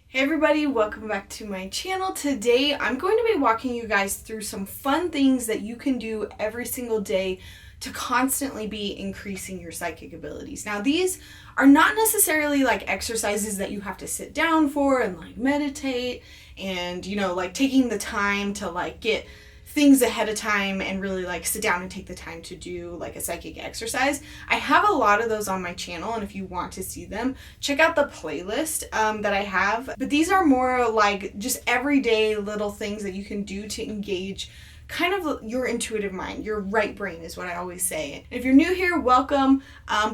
Hey everybody, welcome back to my channel. Today I'm going to be walking you guys through some fun things that you can do every single day to constantly be increasing your psychic abilities. Now these are not necessarily like exercises that you have to sit down for and like meditate and like taking the time to like get things ahead of time and really like sit down and take the time to do like a psychic exercise. I have a lot of those on my channel, and if you want to see them, check out the playlist that I have. But these are more like just everyday little things that you can do to engage kind of your intuitive mind. Your right brain is what I always say. If you're new here, welcome.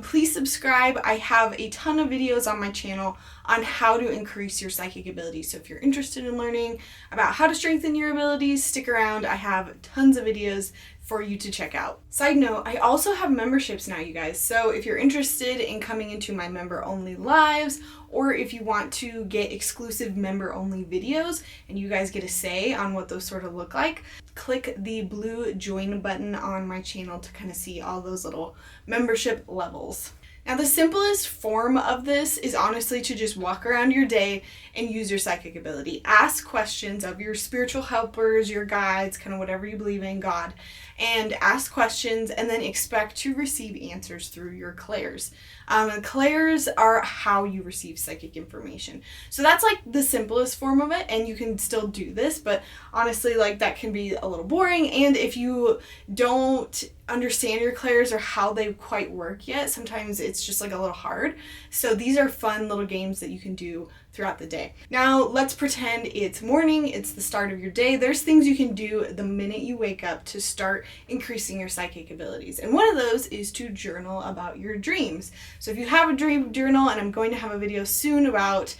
Please subscribe. I have a ton of videos on my channel on how to increase your psychic abilities. So if you're interested in learning about how to strengthen your abilities, stick around. I have tons of videos for you to check out. Side note, I also have memberships now, you guys. So if you're interested in coming into my member-only lives, or if you want to get exclusive member-only videos and you guys get a say on what those sort of look like, click the blue join button on my channel to kind of see all those little membership levels. Now, the simplest form of this is honestly to just walk around your day and use your psychic ability. Ask questions of your spiritual helpers, your guides, kind of whatever you believe in, God, and ask questions and then expect to receive answers through your clairs. And clairs are how you receive psychic information. So that's like the simplest form of it, and you can still do this, but honestly, like that can be a little boring. And if you don't understand your clairs or how they quite work yet, sometimes it's just like a little hard. So these are fun little games that you can do throughout the day. Now let's pretend it's morning, it's the start of your day. There's things you can do the minute you wake up to start increasing your psychic abilities. And one of those is to journal about your dreams. So if you have a dream journal, and I'm going to have a video soon about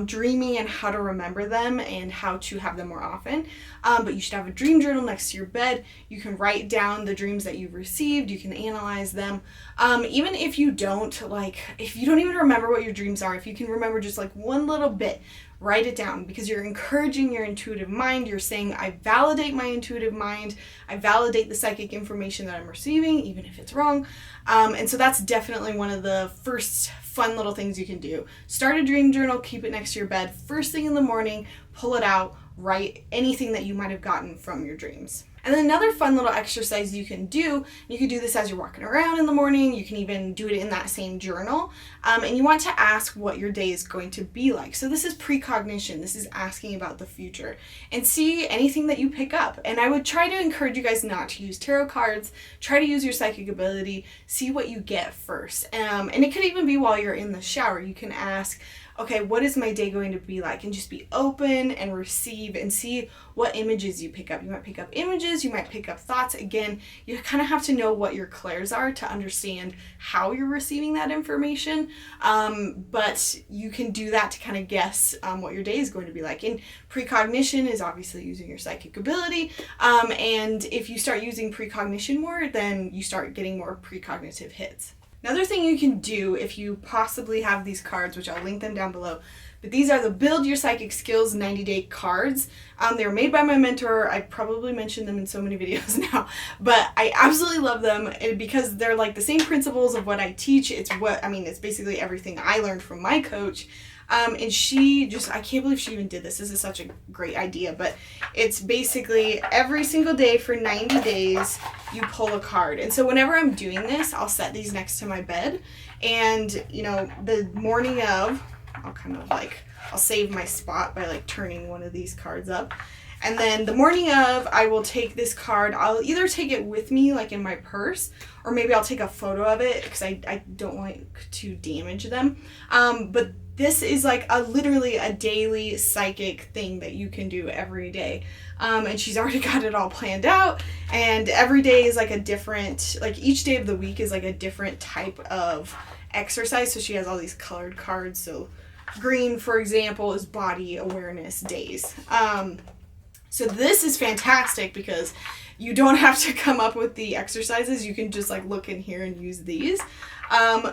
dreaming and how to remember them and how to have them more often, but you should have a dream journal next to your bed. You can write down the dreams that you've received, you can analyze them. Even if you don't even remember what your dreams are, if you can remember just like one little bit, write it down, because you're encouraging your intuitive mind. You're saying, I validate my intuitive mind. I validate the psychic information that I'm receiving, even if it's wrong. And so that's definitely one of the first fun little things you can do. Start a dream journal, keep it next to your bed. First thing in the morning, pull it out, write anything that you might have gotten from your dreams. And then another fun little exercise you can do this as you're walking around in the morning. You can even do it in that same journal. And you want to ask what your day is going to be like. So this is precognition. This is asking about the future. And see anything that you pick up. And I would try to encourage you guys not to use tarot cards. Try to use your psychic ability. See what you get first. And it could even be while you're in the shower. You can ask, okay, what is my day going to be like? And just be open and receive and see what images you pick up. You might pick up images, you might pick up thoughts. Again, you kind of have to know what your clairs are to understand how you're receiving that information. But you can do that to kind of guess what your day is going to be like. And precognition is obviously using your psychic ability. And if you start using precognition more, then you start getting more precognitive hits. Another thing you can do if you possibly have these cards, which I'll link them down below, but these are the Build Your Psychic Skills 90-Day cards. They were made by my mentor. I probably mentioned them in so many videos now, but I absolutely love them because they're like the same principles of what I teach. It's basically everything I learned from my coach. And I can't believe she even did this. This is such a great idea, but it's basically every single day for 90 days, you pull a card. And so whenever I'm doing this, I'll set these next to my bed, and the morning of, I'll save my spot by like turning one of these cards up. And then the morning of, I will take this card. I'll either take it with me, like in my purse, or maybe I'll take a photo of it because I don't want to damage them. But this is like literally a daily psychic thing that you can do every day. And she's already got it all planned out. And every day is like a different, like each day of the week is like a different type of exercise. So she has all these colored cards. So green, for example, is body awareness days. So this is fantastic because you don't have to come up with the exercises. You can just like look in here and use these.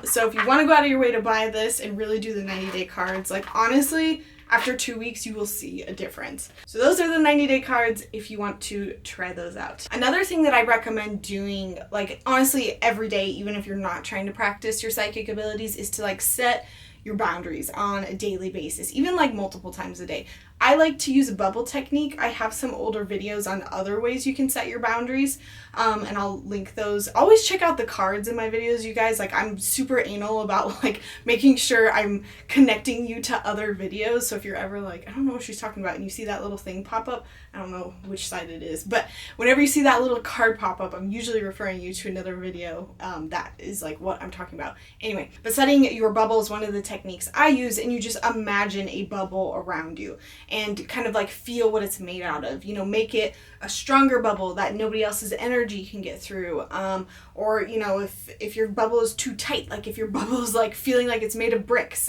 So if you want to go out of your way to buy this and really do the 90-day cards, like honestly, after 2 weeks, you will see a difference. So those are the 90-day cards if you want to try those out. Another thing that I recommend doing, like honestly every day, even if you're not trying to practice your psychic abilities, is to like set your boundaries on a daily basis, even like multiple times a day. I like to use a bubble technique. I have some older videos on other ways you can set your boundaries, and I'll link those. Always check out the cards in my videos, you guys. Like, I'm super anal about like making sure I'm connecting you to other videos. So if you're ever like, I don't know what she's talking about, and you see that little thing pop up, I don't know which side it is, but whenever you see that little card pop up, I'm usually referring you to another video that is like what I'm talking about. Anyway, but setting your bubble is one of the techniques I use, and you just imagine a bubble around you and kind of like feel what it's made out of. You know, make it a stronger bubble that nobody else's energy can get through. Or, you know, if your bubble is too tight, like if your bubble is like feeling like it's made of bricks,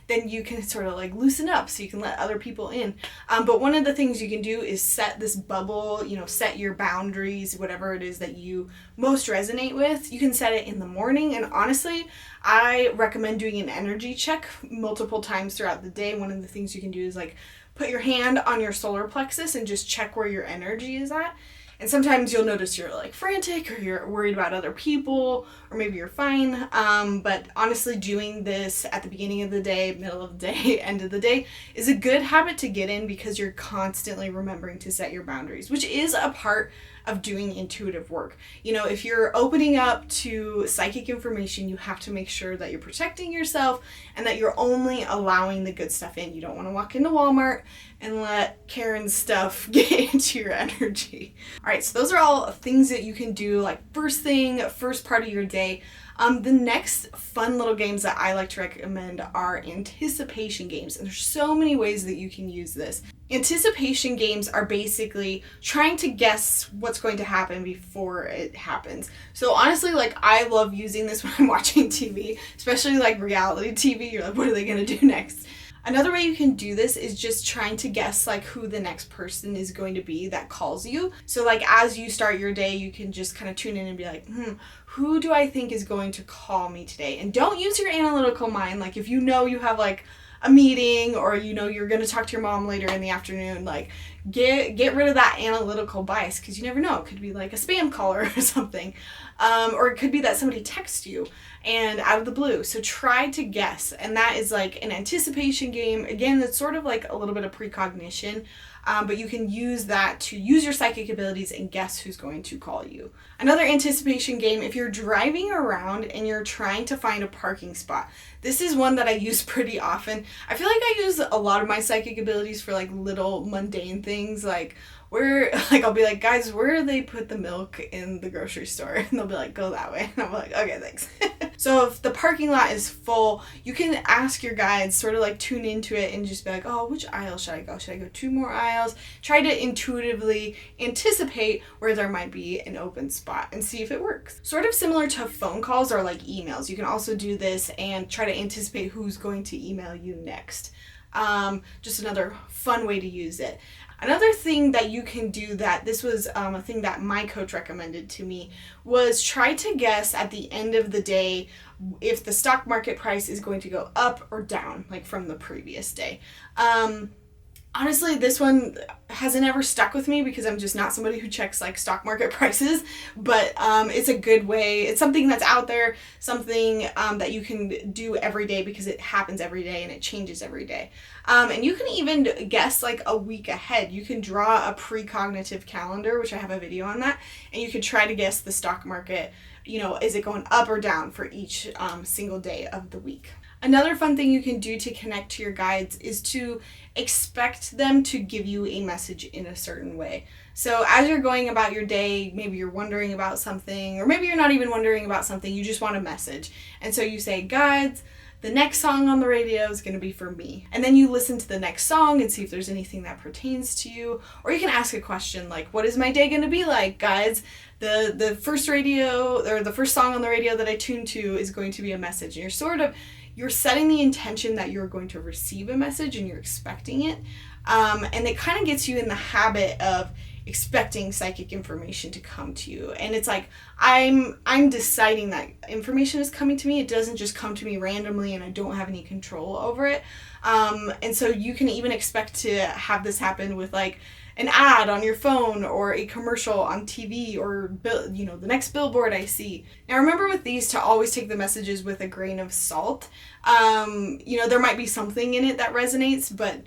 then you can sort of like loosen up so you can let other people in. But one of the things you can do is set this bubble, you know, set your boundaries, whatever it is that you most resonate with. You can set it in the morning, and honestly, I recommend doing an energy check multiple times throughout the day. One of the things you can do is like put your hand on your solar plexus and just check where your energy is at. And sometimes you'll notice you're like frantic, or you're worried about other people, or maybe you're fine. But honestly, doing this at the beginning of the day, middle of the day, end of the day is a good habit to get in, because you're constantly remembering to set your boundaries, which is a part of doing intuitive work. You know, if you're opening up to psychic information, you have to make sure that you're protecting yourself and that you're only allowing the good stuff in. You don't want to walk into Walmart and let Karen's stuff get into your energy. All right, so those are all things that you can do like first part of your day. The next fun little games that I like to recommend are anticipation games. And there's so many ways that you can use this. Anticipation games are basically trying to guess what's going to happen before it happens. So honestly, like, I love using this when I'm watching TV, especially like reality TV. You're like, what are they going to do next? Another way you can do this is just trying to guess like who the next person is going to be that calls you. So like as you start your day, you can just kind of tune in and be like, who do I think is going to call me today? And don't use your analytical mind. Like if you know you have like a meeting, or you know you're going to talk to your mom later in the afternoon, like get rid of that analytical bias, because you never know. It could be like a spam caller or something. Or it could be that somebody texts you and out of the blue. So try to guess. And that is like an anticipation game. Again, it's sort of like a little bit of precognition. But you can use that to use your psychic abilities and guess who's going to call you. Another anticipation game, if you're driving around and you're trying to find a parking spot. This is one that I use pretty often. I feel like I use a lot of my psychic abilities for like little mundane things, like I'll be like, guys, where do they put the milk in the grocery store? And they'll be like, go that way. And I'm like, okay, thanks. So if the parking lot is full, you can ask your guides, sort of like tune into it and just be like, oh, which aisle should I go? Should I go 2 more aisles? Try to intuitively anticipate where there might be an open spot and see if it works. Sort of similar to phone calls or like emails. You can also do this and try to anticipate who's going to email you next. Just another fun way to use it. Another thing that you can do, that this was a thing that my coach recommended to me, was try to guess at the end of the day if the stock market price is going to go up or down, like from the previous day. Honestly, this one hasn't ever stuck with me because I'm just not somebody who checks like stock market prices, but it's a good way. It's something that's out there, something that you can do every day because it happens every day and it changes every day. And you can even guess like a week ahead. You can draw a precognitive calendar, which I have a video on that, and you can try to guess the stock market, you know, is it going up or down for each single day of the week. Another fun thing you can do to connect to your guides is to expect them to give you a message in a certain way. So as you're going about your day, maybe you're wondering about something, or maybe you're not even wondering about something, you just want a message. And so you say, guides, the next song on the radio is going to be for me. And then you listen to the next song and see if there's anything that pertains to you. Or you can ask a question like, what is my day going to be like, guides? The first radio, or the first song on the radio that I tune to is going to be a message. And you're setting the intention that you're going to receive a message and you're expecting it. And it kind of gets you in the habit of expecting psychic information to come to you. And it's like I'm deciding that information is coming to me. It doesn't just come to me randomly and I don't have any control over it. And so you can even expect to have this happen with like an ad on your phone or a commercial on TV or the next billboard I see. Now remember with these to always take the messages with a grain of salt. There might be something in it that resonates, but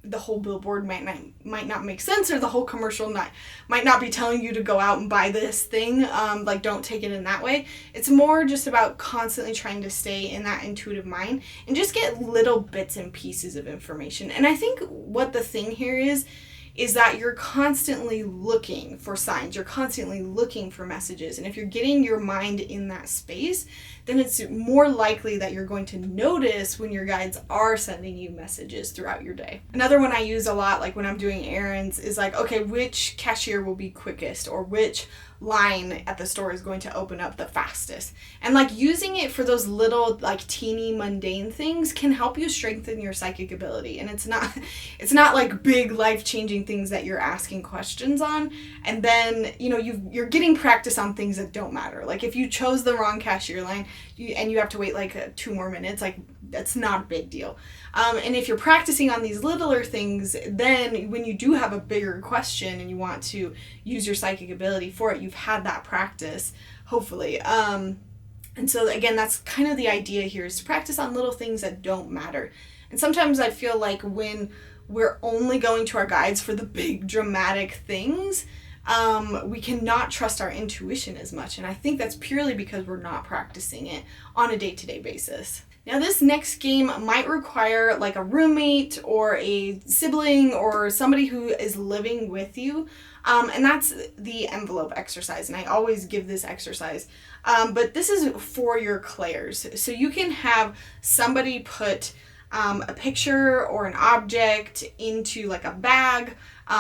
the whole billboard might not make sense, or the whole commercial might not be telling you to go out and buy this thing. Don't take it in that way. It's more just about constantly trying to stay in that intuitive mind and just get little bits and pieces of information. And I think what the thing here is that you're constantly looking for signs, you're constantly looking for messages. And if you're getting your mind in that space, then it's more likely that you're going to notice when your guides are sending you messages throughout your day. Another one I use a lot, like when I'm doing errands, is like, okay, which cashier will be quickest, or which line at the store is going to open up the fastest. And like using it for those little like teeny mundane things can help you strengthen your psychic ability. And it's not like big life-changing things that you're asking questions on, and then you're getting practice on things that don't matter. Like if you chose the wrong cashier line and you have to wait like 2 more minutes, like that's not a big deal. And if you're practicing on these littler things, then when you do have a bigger question and you want to use your psychic ability for it, you've had that practice, hopefully. And so again, that's kind of the idea here, is to practice on little things that don't matter. And sometimes I feel like when we're only going to our guides for the big dramatic things, we cannot trust our intuition as much. And I think that's purely because we're not practicing it on a day-to-day basis. Now this next game might require like a roommate or a sibling or somebody who is living with you. And that's the envelope exercise. And I always give this exercise. But this is for your clairs. So you can have somebody put a picture or an object into like a bag,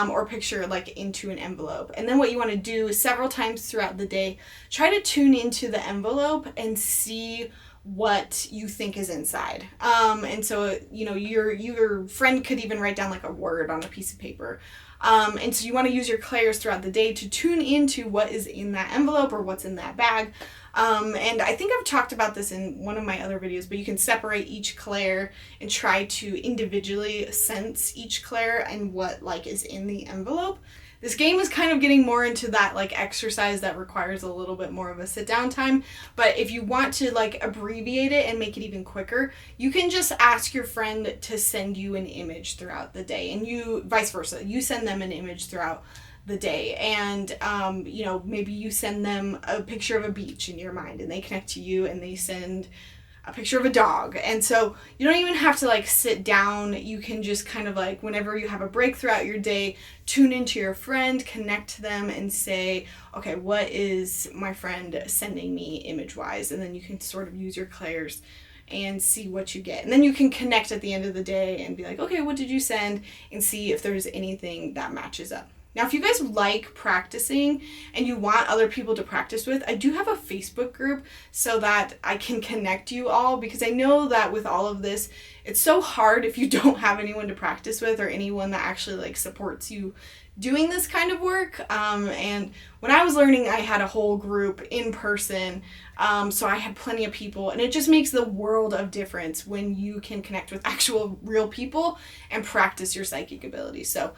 or picture like into an envelope. And then what you want to do several times throughout the day, try to tune into the envelope and see what you think is inside. And so, your friend could even write down like a word on a piece of paper. And so you want to use your clairs throughout the day to tune into what is in that envelope or what's in that bag. And I think I've talked about this in one of my other videos, but you can separate each clair and try to individually sense each clair and what like is in the envelope. This game is kind of getting more into that like exercise that requires a little bit more of a sit down time. But if you want to like abbreviate it and make it even quicker, you can just ask your friend to send you an image throughout the day, and you vice versa. You send them an image throughout the day, and maybe you send them a picture of a beach in your mind and they connect to you and they send a picture of a dog. And so you don't even have to like sit down. You can just kind of like, whenever you have a break throughout your day, tune into your friend, connect to them and say, okay, what is my friend sending me image wise? And then you can sort of use your clairs and see what you get. And then you can connect at the end of the day and be like, okay, what did you send? And see if there's anything that matches up. Now, if you guys like practicing and you want other people to practice with, I do have a Facebook group so that I can connect you all, because I know that with all of this, it's so hard if you don't have anyone to practice with or anyone that actually like supports you doing this kind of work. And when I was learning, I had a whole group in person. So I had plenty of people, and it just makes the world of difference when you can connect with actual real people and practice your psychic ability. So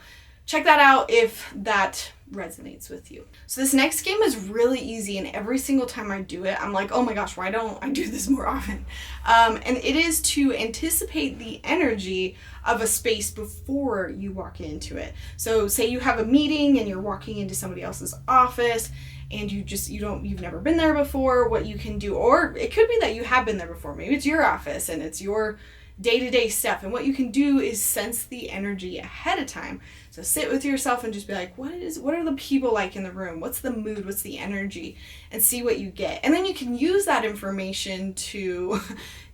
check that out if that resonates with you. So this next game is really easy, and every single time I do it, I'm like, oh my gosh, why don't I do this more often? And it is to anticipate the energy of a space before you walk into it. So say you have a meeting and you're walking into somebody else's office and you've never been there before. What you can do, or it could be that you have been there before. Maybe it's your office and it's your day-to-day stuff, and what you can do is sense the energy ahead of time. So sit with yourself and just be like, what are the people like in the room? What's the mood? What's the energy? And see what you get. And then you can use that information to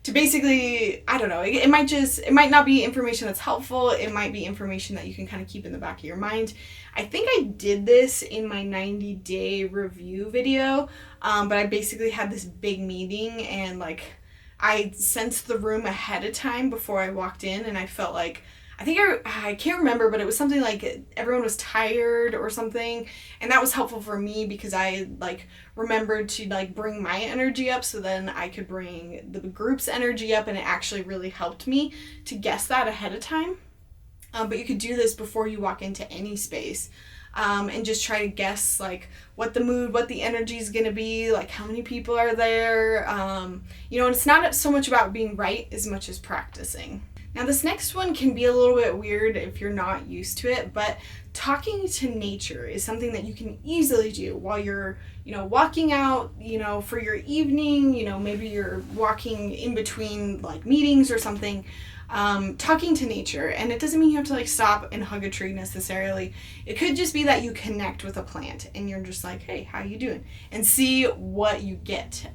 basically, I don't know, it might not be information that's helpful. It might be information that you can kind of keep in the back of your mind. I think I did this in my 90-day review video, but I basically had this big meeting, and like I sensed the room ahead of time before I walked in, and I felt like I can't remember, but it was something like everyone was tired or something, and that was helpful for me because I like remembered to like bring my energy up, so then I could bring the group's energy up, and it actually really helped me to guess that ahead of time. But you could do this before you walk into any space. And just try to guess like what the mood, what the energy is going to be, like how many people are there. And it's not so much about being right as much as practicing. Now this next one can be a little bit weird if you're not used to it, but talking to nature is something that you can easily do while you're, walking out, for your evening, maybe you're walking in between like meetings or something. Talking to nature, and it doesn't mean you have to like stop and hug a tree necessarily. It could just be that you connect with a plant and you're just like, hey, how you doing, and see what you get.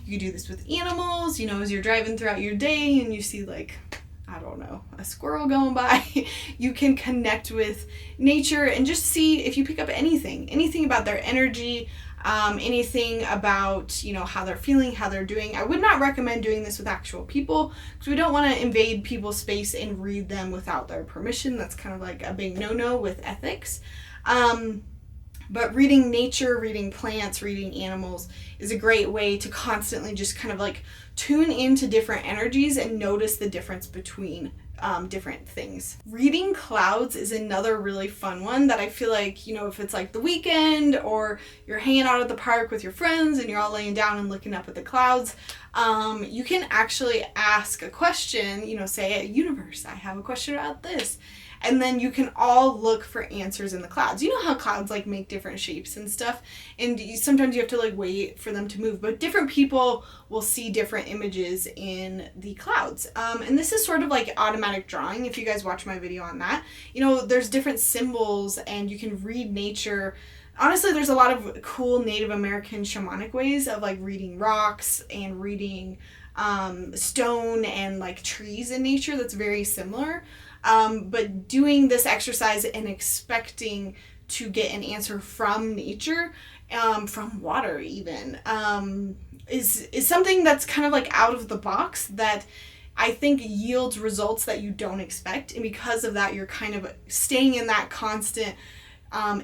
You do this with animals, as you're driving throughout your day and you see like, I don't know, a squirrel going by. You can connect with nature and just see if you pick up anything about their energy, anything about, how they're feeling, how they're doing. I would not recommend doing this with actual people because we don't want to invade people's space and read them without their permission. That's kind of like a big no-no with ethics. But reading nature, reading plants, reading animals is a great way to constantly just kind of like tune into different energies and notice the difference between different things. Reading clouds is another really fun one that I feel like, if it's like the weekend or you're hanging out at the park with your friends and you're all laying down and looking up at the clouds, you can actually ask a question, say, universe, I have a question about this. And then you can all look for answers in the clouds. You know how clouds like make different shapes and stuff, and sometimes you have to like wait for them to move, but different people will see different images in the clouds. And this is sort of like automatic drawing. If you guys watch my video on that, there's different symbols and you can read nature. Honestly, there's a lot of cool Native American shamanic ways of like reading rocks and reading stone and like trees in nature that's very similar. But doing this exercise and expecting to get an answer from nature, from water even, is something that's kind of like out of the box that I think yields results that you don't expect. And because of that, you're kind of staying in that constant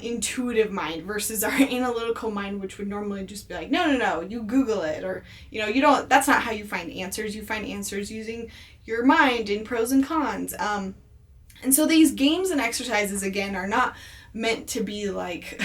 intuitive mind versus our analytical mind, which would normally just be like, no, you Google it, or, that's not how you find answers. You find answers using your mind and pros and cons. And so these games and exercises, again, are not meant to be like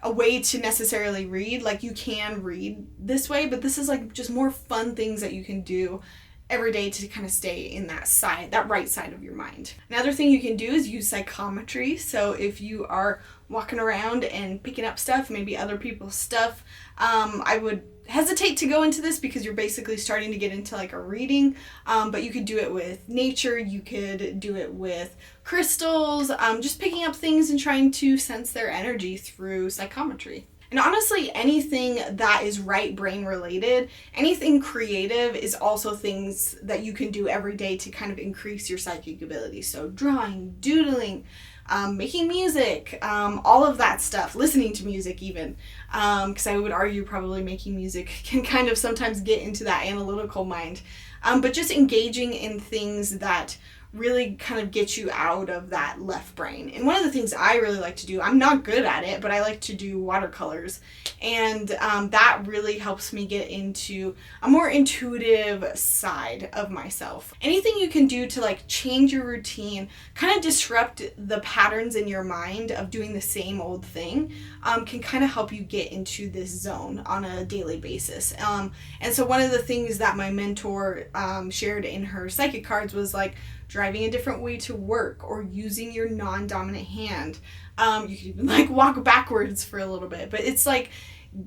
a way to necessarily read. Like, you can read this way, but this is like just more fun things that you can do every day to kind of stay in that right side of your mind. Another thing you can do is use psychometry. So if you are walking around and picking up stuff, maybe other people's stuff, I would hesitate to go into this because you're basically starting to get into like a reading, but you could do it with nature, you could do it with crystals, just picking up things and trying to sense their energy through psychometry. And honestly, anything that is right brain related, anything creative is also things that you can do every day to kind of increase your psychic ability. So drawing, doodling, making music, all of that stuff, listening to music even, because I would argue probably making music can kind of sometimes get into that analytical mind, but just engaging in things that really kind of get you out of that left brain. And one of the things I really like to do, I'm not good at it, but I like to do watercolors, and that really helps me get into a more intuitive side of myself. Anything you can do to like change your routine, kind of disrupt the patterns in your mind of doing the same old thing, can kind of help you get into this zone on a daily basis. And so one of the things that my mentor shared in her psychic cards was like driving a different way to work or using your non-dominant hand. You could even like walk backwards for a little bit, but it's like,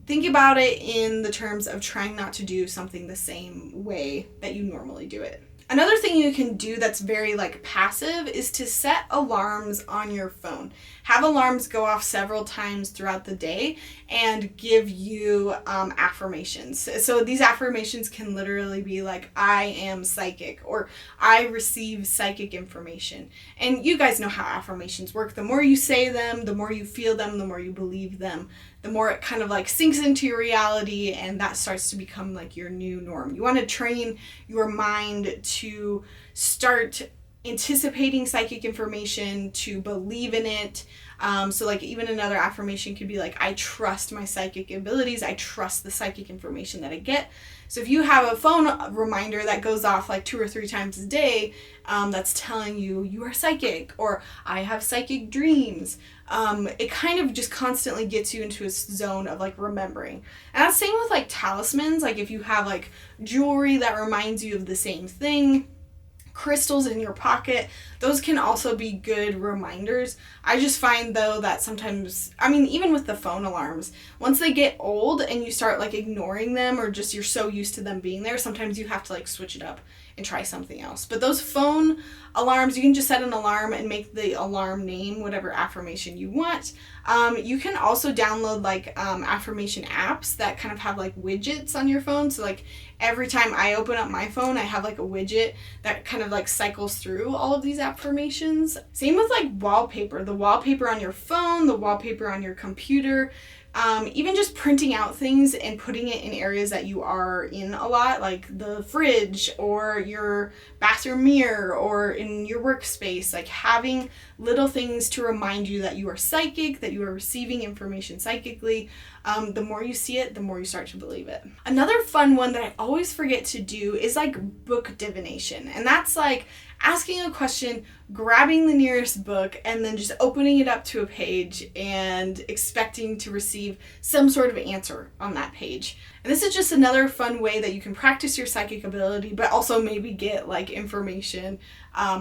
think about it in the terms of trying not to do something the same way that you normally do it. Another thing you can do that's very like passive is to set alarms on your phone. Have alarms go off several times throughout the day and give you affirmations. So these affirmations can literally be like, I am psychic, or I receive psychic information. And you guys know how affirmations work. The more you say them, the more you feel them, the more you believe them, the more it kind of like sinks into your reality, and that starts to become like your new norm. You want to train your mind to start anticipating psychic information, to believe in it. So like even another affirmation could be like, I trust my psychic abilities. I trust the psychic information that I get. So if you have a phone reminder that goes off like 2 or 3 times a day, that's telling you you are psychic, or I have psychic dreams. It kind of just constantly gets you into a zone of like remembering. And that's same with like talismans. Like if you have like jewelry that reminds you of the same thing, crystals in your pocket, those can also be good reminders. I just find though that sometimes, I mean, even with the phone alarms, once they get old and you start like ignoring them, or just you're so used to them being there, sometimes you have to like switch it up and try something else. But those phone alarms, you can just set an alarm and make the alarm name whatever affirmation you want. You can also download like affirmation apps that kind of have like widgets on your phone. So like every time I open up my phone, I have like a widget that kind of like cycles through all of these affirmations. Same with like wallpaper, the wallpaper on your phone, the wallpaper on your computer. Even just printing out things and putting it in areas that you are in a lot, like the fridge or your bathroom mirror or in your workspace, like having little things to remind you that you are psychic, that you are receiving information psychically. The more you see it, the more you start to believe it. Another fun one that I always forget to do is like book divination. And that's like asking a question, grabbing the nearest book, and then just opening it up to a page and expecting to receive some sort of answer on that page. And this is just another fun way that you can practice your psychic ability, but also maybe get like information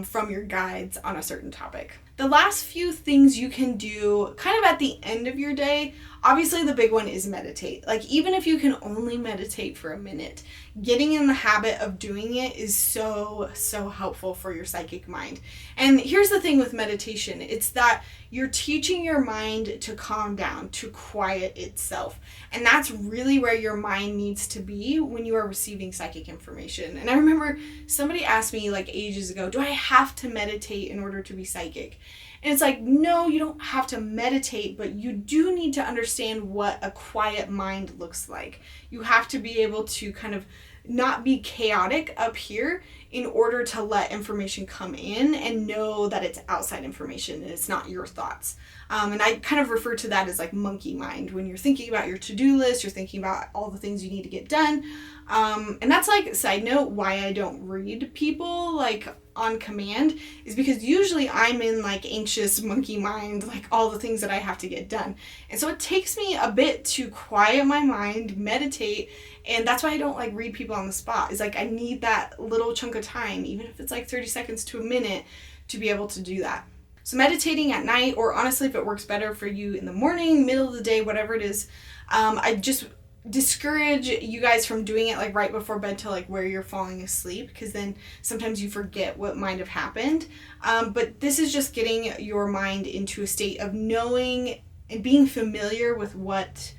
from your guides on a certain topic. The last few things you can do kind of at the end of your day, obviously the big one is meditate. Like even if you can only meditate for a minute, getting in the habit of doing it is so helpful for your psychic mind. And here's the thing with meditation, it's that you're teaching your mind to calm down, to quiet itself. And that's really where your mind needs to be when you are receiving psychic information. And I remember somebody asked me like ages ago, do I have to meditate in order to be psychic? And it's like, no, you don't have to meditate, but you do need to understand what a quiet mind looks like. You have to be able to kind of not be chaotic up here in order to let information come in and know that it's outside information and it's not your thoughts. And I kind of refer to that as like monkey mind. When you're thinking about your to-do list, you're thinking about all the things you need to get done. And that's like, side note, why I don't read people like on command is because usually I'm in like anxious monkey mind, like all the things that I have to get done. And so it takes me a bit to quiet my mind, meditate, and that's why I don't like read people on the spot. It's like I need that little chunk of time, even if it's like 30 seconds to a minute, to be able to do that. So meditating at night, or honestly if it works better for you in the morning, middle of the day, whatever it is, I just discourage you guys from doing it like right before bed to like where you're falling asleep, because then sometimes you forget what might have happened. But this is just getting your mind into a state of knowing and being familiar with what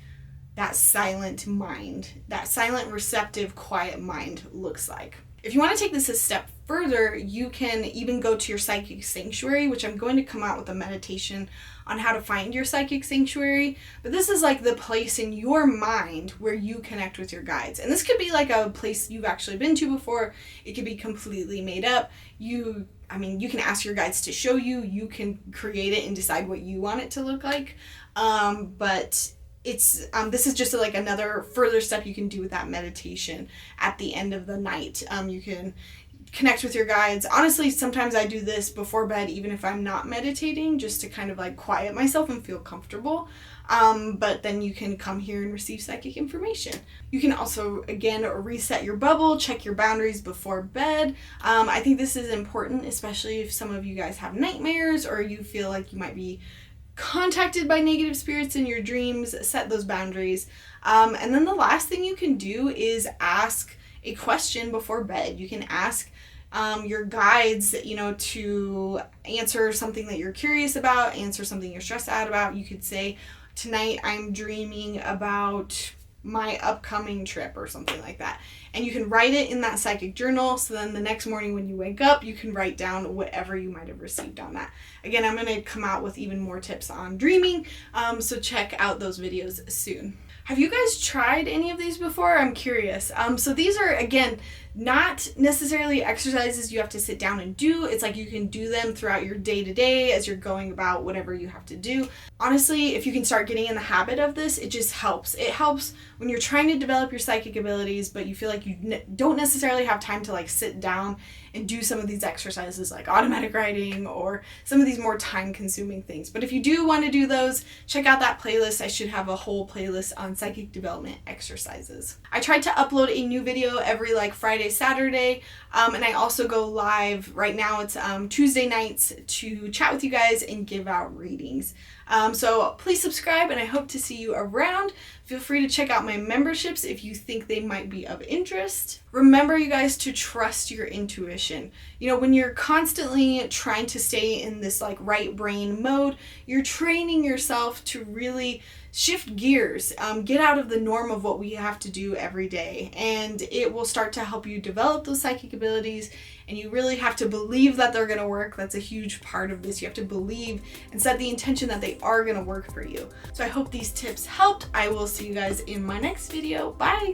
that silent mind, that silent, receptive, quiet mind looks like. If you want to take this a step further, you can even go to your psychic sanctuary, which I'm going to come out with a meditation on how to find your psychic sanctuary. But this is like the place in your mind where you connect with your guides. And this could be like a place you've actually been to before. It could be completely made up. You can ask your guides to show you. You can create it and decide what you want it to look like. But it's this is just like another further step you can do with that meditation at the end of the night. You can connect with your guides. Honestly, sometimes I do this before bed, even if I'm not meditating, just to kind of like quiet myself and feel comfortable. But then you can come here and receive psychic information. You can also, again, reset your bubble, check your boundaries before bed. I think this is important, especially if some of you guys have nightmares or you feel like you might be contacted by negative spirits in your dreams. Set those boundaries. And then the last thing you can do is ask a question before bed. You can ask your guides, to answer something that you're curious about, answer something you're stressed out about. You could say, tonight I'm dreaming about my upcoming trip or something like that. And you can write it in that psychic journal, so then the next morning when you wake up, you can write down whatever you might have received on that. Again, I'm going to come out with even more tips on dreaming, so check out those videos soon. Have you guys tried any of these before? I'm curious. So these are, again, not necessarily exercises you have to sit down and do. It's like you can do them throughout your day-to-day as you're going about whatever you have to do. Honestly, if you can start getting in the habit of this, it just helps. It helps when you're trying to develop your psychic abilities, but you feel like you don't necessarily have time to like sit down and do some of these exercises like automatic writing or some of these more time-consuming things. But if you do want to do those, check out that playlist. I should have a whole playlist on psychic development exercises. I tried to upload a new video every like Friday, Saturday, and I also go live right now. It's Tuesday nights to chat with you guys and give out readings. So please subscribe, and I hope to see you around. Feel free to check out my memberships if you think they might be of interest. Remember, you guys, to trust your intuition. You know, when you're constantly trying to stay in this like right brain mode, you're training yourself to really shift gears, get out of the norm of what we have to do every day, and it will start to help you develop those psychic abilities. And you really have to believe that they're going to work. That's a huge part of this. You have to believe and set the intention that they are going to work for you. So I hope these tips helped. I will see you guys in my next video. Bye.